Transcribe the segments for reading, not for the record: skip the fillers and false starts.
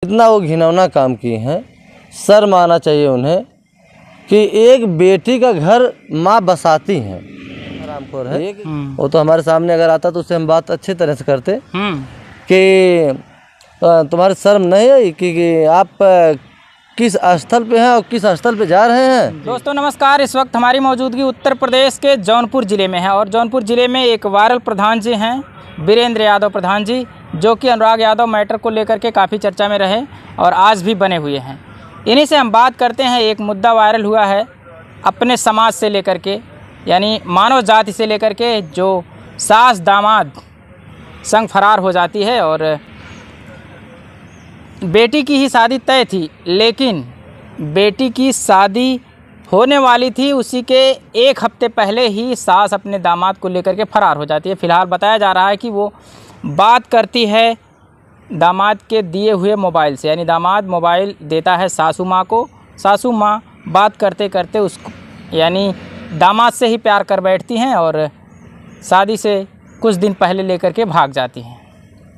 इतना वो घिनौना काम किए हैं। शर्म आना चाहिए उन्हें कि एक बेटी का घर माँ बसाती हैं। आरामखोर है वो तो हमारे सामने अगर आता तो उससे हम बात अच्छे तरह से करते कि तुम्हारे शर्म नहीं आई कि आप किस स्थल पे हैं और किस स्थल पे जा रहे हैं। दोस्तों नमस्कार, इस वक्त हमारी मौजूदगी उत्तर प्रदेश के जौनपुर ज़िले में है और जौनपुर ज़िले में एक वायरल प्रधान जी हैं, वीरेंद्र यादव प्रधान जी, जो कि अनुराग यादव मैटर को लेकर के काफ़ी चर्चा में रहे और आज भी बने हुए हैं। इन्हीं से हम बात करते हैं। एक मुद्दा वायरल हुआ है अपने समाज से लेकर के, यानी मानव जाति से लेकर के, जो सास दामाद संग फरार हो जाती है और बेटी की ही शादी तय थी, लेकिन बेटी की शादी होने वाली थी उसी के एक हफ्ते पहले ही सास अपने दामाद को लेकर के फरार हो जाती है। फ़िलहाल बताया जा रहा है कि वो बात करती है दामाद के दिए हुए मोबाइल से, यानी दामाद मोबाइल देता है सासू माँ को, सासू माँ बात करते करते उसको यानी दामाद से ही प्यार कर बैठती हैं और शादी से कुछ दिन पहले लेकर के भाग जाती हैं।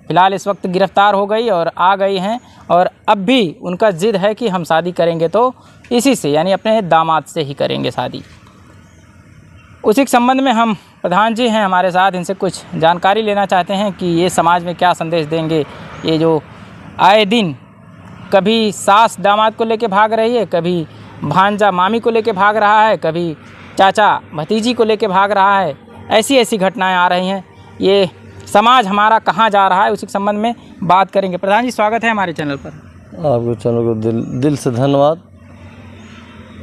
फ़िलहाल इस वक्त गिरफ़्तार हो गई और आ गई हैं और अब भी उनका ज़िद है कि हम शादी करेंगे तो इसी से, यानी अपने दामाद से ही करेंगे शादी। उसी के संबंध में हम प्रधान जी हैं हमारे साथ, इनसे कुछ जानकारी लेना चाहते हैं कि ये समाज में क्या संदेश देंगे। ये जो आए दिन कभी सास दामाद को लेके भाग रही है, कभी भांजा मामी को लेके भाग रहा है, कभी चाचा भतीजी को लेके भाग रहा है, ऐसी ऐसी घटनाएं आ रही हैं। ये समाज हमारा कहाँ जा रहा है, उसी के संबंध में बात करेंगे। प्रधान जी स्वागत है हमारे चैनल पर। आपके चैनल को दिल से धन्यवाद।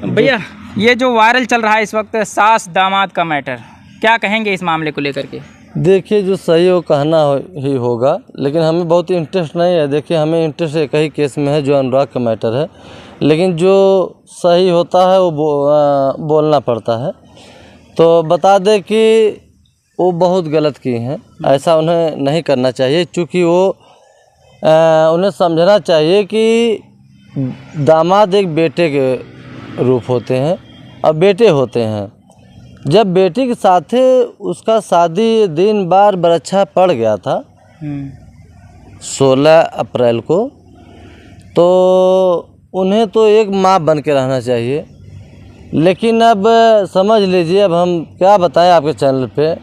भैया ये जो वायरल चल रहा है इस वक्त सास दामाद का मैटर, क्या कहेंगे इस मामले को लेकर के? देखिए जो सही हो कहना ही होगा, लेकिन हमें बहुत इंटरेस्ट नहीं है। देखिए हमें इंटरेस्ट एक ही केस में है जो अनुराग का मैटर है, लेकिन जो सही होता है वो बोलना पड़ता है। तो बता दें कि वो बहुत गलत किए हैं, ऐसा उन्हें नहीं करना चाहिए। चूँकि वो उन्हें समझना चाहिए कि दामाद एक बेटे के रूप होते हैं और बेटे होते हैं। जब बेटी के साथ उसका शादी दिन बार बरच्छा पड़ गया था 16 अप्रैल को, तो उन्हें तो एक माँ बन के रहना चाहिए। लेकिन अब समझ लीजिए, अब हम क्या बताएं आपके चैनल पे,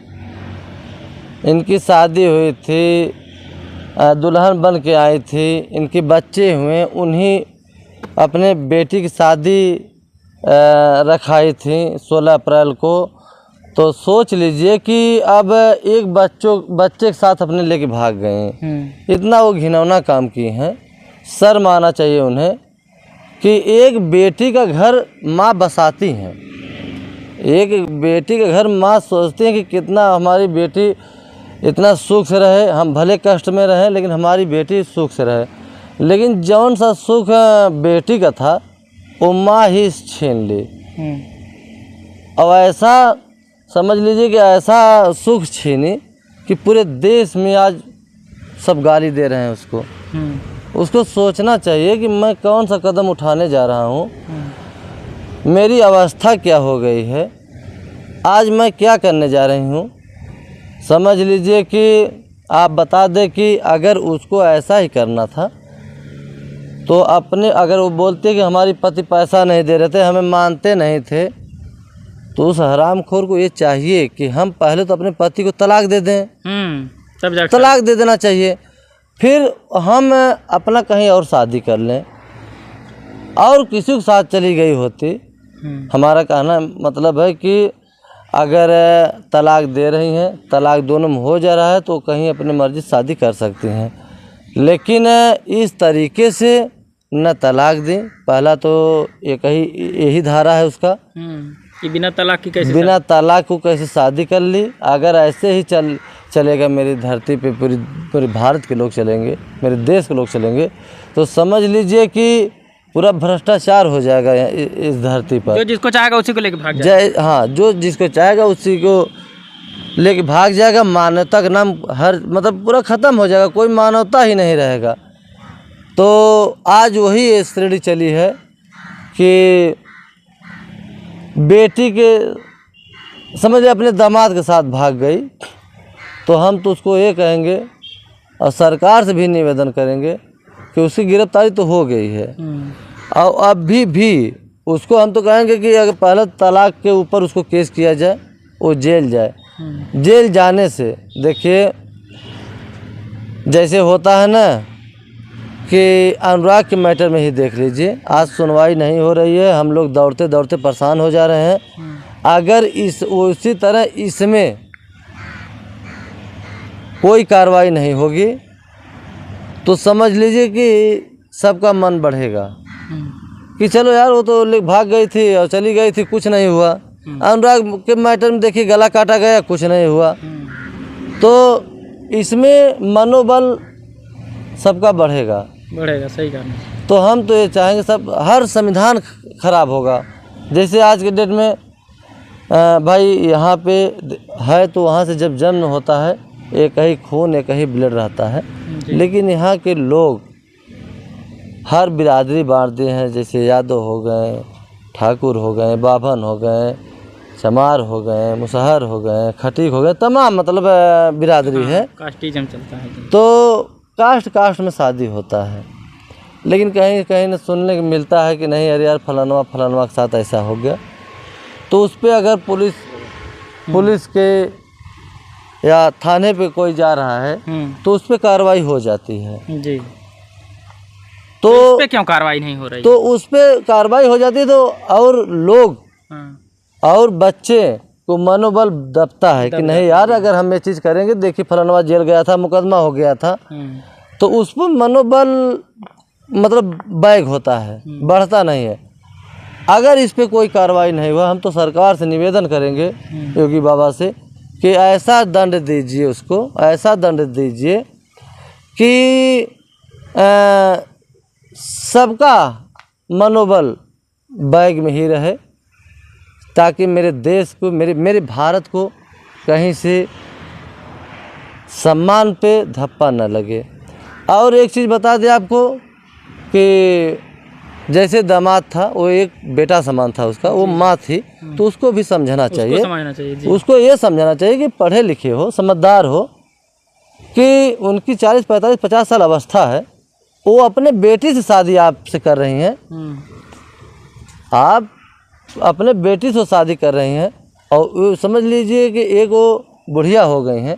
इनकी शादी हुई थी, दुल्हन बन के आई थी, इनके बच्चे हुए, उन्हीं अपने बेटी की शादी रखाई थी 16 अप्रैल को। तो सोच लीजिए कि अब एक बच्चे के साथ अपने लेके भाग गए हैं। इतना वो घिनौना काम किए हैं। शर्म आना चाहिए उन्हें कि एक बेटी का घर माँ बसाती हैं। एक बेटी का घर माँ सोचती है कि कितना हमारी बेटी इतना सुख से रहे, हम भले कष्ट में रहें लेकिन हमारी बेटी सुख से रहे। लेकिन जौन सा सुख बेटी का था वो माँ ही छीन ली। अब ऐसा समझ लीजिए कि ऐसा सुख छीनी कि पूरे देश में आज सब गाली दे रहे हैं उसको। उसको सोचना चाहिए कि मैं कौन सा कदम उठाने जा रहा हूँ, मेरी अवस्था क्या हो गई है, आज मैं क्या करने जा रही हूँ। समझ लीजिए कि आप बता दें कि अगर उसको ऐसा ही करना था तो अपने, अगर वो बोलते कि हमारी पति पैसा नहीं दे रहे थे, हमें मानते नहीं थे, तो उस हरामखोर को ये चाहिए कि हम पहले तो अपने पति को तलाक दे दें। तलाक दे देना चाहिए, फिर हम अपना कहीं और शादी कर लें और किसी के साथ चली गई होती। हमारा कहना मतलब है कि अगर तलाक दे रही हैं, तलाक दोनों में हो जा रहा है, तो कहीं अपनी मर्जी शादी कर सकती हैं। लेकिन इस तरीके से न तलाक दें। पहला तो यही धारा है उसका कि बिना तलाक को कैसे शादी कर ली। अगर ऐसे ही चलेगा मेरी धरती पे, पूरे भारत के लोग चलेंगे, मेरे देश के लोग चलेंगे, तो समझ लीजिए कि पूरा भ्रष्टाचार हो जाएगा इस धरती पर। जो जिसको चाहेगा उसी को लेके भाग जाएगा। हाँ, जो जिसको चाहेगा उसी को लेके भाग जाएगा। मानवता का नाम मतलब पूरा ख़त्म हो जाएगा, कोई मानवता ही नहीं रहेगा। तो आज वही श्रेणी चली है कि बेटी के समझ अपने दामाद के साथ भाग गई, तो हम तो उसको ये कहेंगे और सरकार से भी निवेदन करेंगे कि उसकी गिरफ्तारी तो हो गई है और अभी भी उसको हम तो कहेंगे कि अगर पहले तलाक के ऊपर उसको केस किया जाए, वो जेल जाए। जेल जाने से देखिए जैसे होता है ना कि अनुराग के मैटर में ही देख लीजिए, आज सुनवाई नहीं हो रही है, हम लोग दौड़ते दौड़ते परेशान हो जा रहे हैं। अगर उसी तरह इसमें कोई कार्रवाई नहीं होगी तो समझ लीजिए कि सबका मन बढ़ेगा कि चलो यार वो तो भाग गई थी और चली गई थी, कुछ नहीं हुआ। अनुराग के मैटर में देखिए गला काटा गया, कुछ नहीं हुआ। तो इसमें मनोबल सबका बढ़ेगा। सही कहा। तो हम तो ये चाहेंगे सब, हर संविधान खराब होगा। जैसे आज के डेट में भाई यहाँ पे है तो वहाँ से जब जन्म होता है एक ही खून एक ही ब्लड रहता है, लेकिन यहाँ के लोग हर बिरादरी बांट दिए हैं। जैसे यादव हो गए, ठाकुर हो गए, बाभन हो गए, चमार हो गए, मुसहर हो गए, खटीक हो गए, तमाम मतलब बिरादरी है। कास्टिज्म चलता है तो कास्ट में शादी होता है, लेकिन कहीं कहीं न सुनने को मिलता है कि नहीं अरे यार फलानवा के साथ ऐसा हो गया। तो उस पर अगर पुलिस के या थाने पे कोई जा रहा है तो उस पर कार्रवाई हो जाती है जी। तो उस पे क्यों कार्रवाई नहीं हो रही? तो उस पर कार्रवाई हो जाती है तो और लोग और बच्चे को मनोबल दबता है कि नहीं यार अगर हम ये चीज़ करेंगे, देखिए फलानवा जेल गया था, मुकदमा हो गया था, तो उस पर मनोबल मतलब बैग होता है, बढ़ता नहीं है। अगर इस पे कोई कार्रवाई नहीं हुआ, हम तो सरकार से निवेदन करेंगे योगी बाबा से कि ऐसा दंड दीजिए उसको, ऐसा दंड दीजिए कि सबका मनोबल बैग में ही रहे, ताकि मेरे देश को, मेरे भारत को कहीं से सम्मान पे धप्पा न लगे। और एक चीज़ बता दें आपको कि जैसे दामाद था वो एक बेटा समान था उसका, वो माँ थी, तो उसको भी समझना चाहिए, उसको ये समझाना चाहिए कि पढ़े लिखे हो, समझदार हो, कि उनकी 40, 45, 50 साल अवस्था है, वो अपने बेटी से शादी आपसे कर रही हैं, आप अपने बेटी से शादी कर रही हैं और समझ लीजिए कि एक वो बुढ़िया हो गई हैं,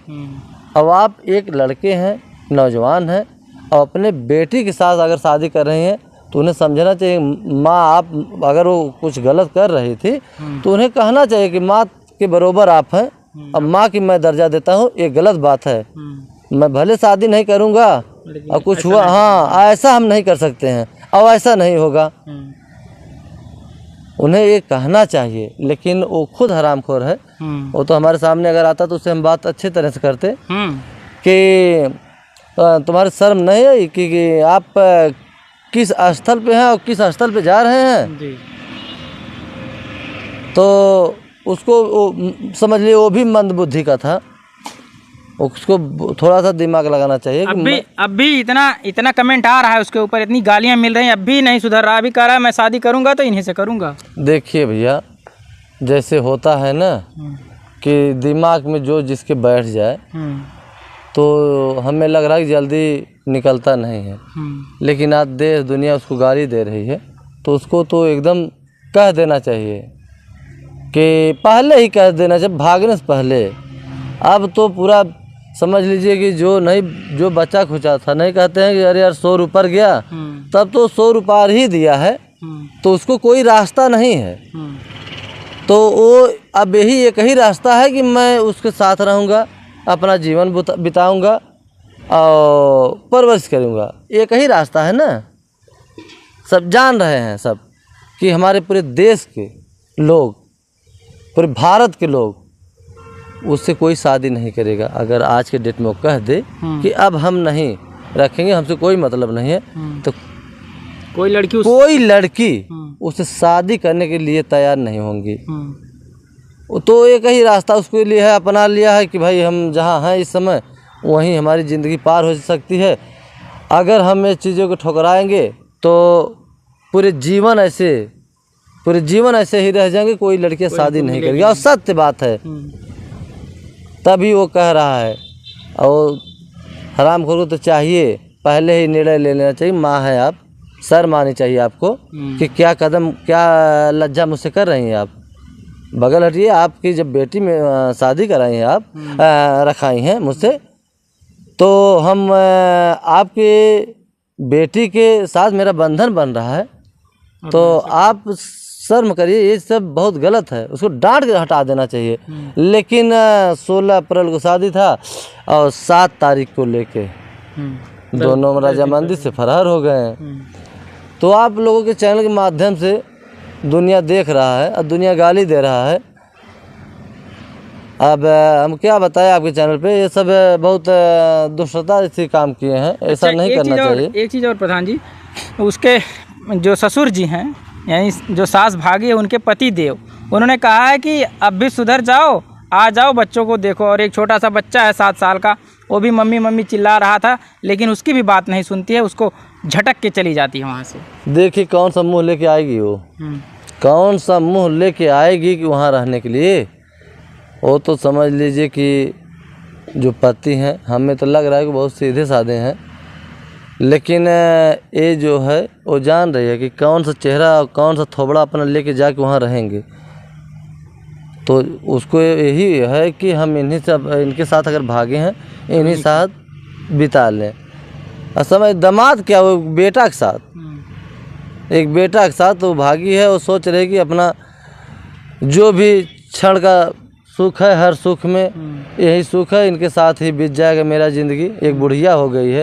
अब आप एक लड़के हैं, नौजवान हैं और अपने बेटी के साथ अगर शादी कर रही हैं तो उन्हें समझना चाहिए। माँ आप अगर वो कुछ गलत कर रही थी तो उन्हें कहना चाहिए कि माँ के बरोबर आप हैं, अब माँ की मैं दर्जा देता हूँ, ये गलत बात है, मैं भले शादी नहीं करूँगा और कुछ हुआ, हाँ ऐसा हम नहीं कर सकते हैं और ऐसा नहीं होगा, उन्हें ये कहना चाहिए। लेकिन वो खुद हरामखोर है, वो तो हमारे सामने अगर आता तो उससे हम बात अच्छी तरह से करते कि तुम्हारे शर्म नहीं है कि आप किस स्थल पे हैं और किस स्थल पे जा रहे हैं जी। तो उसको समझ लिए वो भी मंदबुद्धि का था, उसको थोड़ा सा दिमाग लगाना चाहिए। अब भी इतना कमेंट आ रहा है उसके ऊपर, इतनी गालियां मिल रही हैं, अब भी नहीं सुधर रहा, अभी कह रहा है मैं शादी करूंगा तो इन्हीं से करूंगा। देखिए भैया, जैसे होता है ना कि दिमाग में जो जिसके बैठ जाए तो हमें लग रहा है कि जल्दी निकलता नहीं है, लेकिन आज देश दुनिया उसको गाली दे रही है तो उसको तो एकदम कह देना चाहिए, कि पहले ही कह देना चाहिए, भागने से पहले। अब तो पूरा समझ लीजिए कि जो बच्चा खुचा था, नहीं कहते हैं कि अरे यार 100 ऊपर गया, तब तो 100 ऊपर ही दिया है, तो उसको कोई रास्ता नहीं है, तो वो अब यही एक ही रास्ता है कि मैं उसके साथ रहूँगा, अपना जीवन बिताऊँगा और परवरिश करूँगा, एक ही रास्ता है ना। सब जान रहे हैं सब कि हमारे पूरे देश के लोग, पूरे भारत के लोग उससे कोई शादी नहीं करेगा। अगर आज के डेट में वो कह दे कि अब हम नहीं रखेंगे, हमसे कोई मतलब नहीं है, तो कोई लड़की उससे शादी करने के लिए तैयार नहीं होंगी। तो एक ही रास्ता उसके लिए है, अपना लिया है कि भाई हम जहाँ हैं इस समय वहीं हमारी ज़िंदगी पार हो सकती है। अगर हम ये चीज़ों को ठुकराएंगे तो पूरे जीवन ऐसे ही रह जाएंगे, कोई लड़कियाँ शादी नहीं करेगी, और सत्य बात है। तभी वो कह रहा है, और हरामखोर को तो चाहिए पहले ही निर्णय ले लेना चाहिए। माँ है आप, शर्म आनी चाहिए आपको कि क्या कदम, क्या लज्जा मुझसे कर रही हैं आप। बगल हटिए, आपकी जब बेटी में शादी कराई हैं आप, रखाई हैं मुझसे, तो हम आपके बेटी के साथ मेरा बंधन बन रहा है, तो आप शर्म करिए। ये सब बहुत गलत है, उसको डांट के हटा देना चाहिए। लेकिन 16 अप्रैल को शादी था और 7 तारीख को लेके दोनों रजामंदी से फरार हो गए हैं। तो आप लोगों के चैनल के माध्यम से दुनिया देख रहा है और दुनिया गाली दे रहा है। अब हम क्या बताएं आपके चैनल पे, ये सब बहुत दुष्टता ऐसे काम किए हैं, ऐसा नहीं करना चाहिए। एक चीज़ और प्रधान जी, उसके जो ससुर जी हैं, यानी जो सास भागी है, उनके पति देव, उन्होंने कहा है कि अब भी सुधर जाओ, आ जाओ, बच्चों को देखो। और एक छोटा सा बच्चा है 7 साल का, वो भी मम्मी मम्मी चिल्ला रहा था, लेकिन उसकी भी बात नहीं सुनती है, उसको झटक के चली जाती है वहाँ से। देखिए कौन सा मुँह लेके आएगी वो, कौन सा मुँह लेके आएगी कि वहाँ रहने के लिए। वो तो समझ लीजिए कि जो पति हैं, हमें तो लग रहा है कि बहुत सीधे साधे हैं, लेकिन ये जो है वो जान रही है कि कौन सा चेहरा और कौन सा थोबड़ा अपना लेके जाके वहाँ रहेंगे। तो उसको यही है कि हम इनके साथ अगर भागे हैं, इन्हीं साथ बिता लें। और समझ, दामाद क्या, वो बेटा के साथ, एक बेटा के साथ वो भागी है। वो सोच रहे कि अपना जो भी क्षण का सुख है, हर सुख में यही सुख है, इनके साथ ही बीत जाएगा मेरा ज़िंदगी। एक बुढ़िया हो गई है।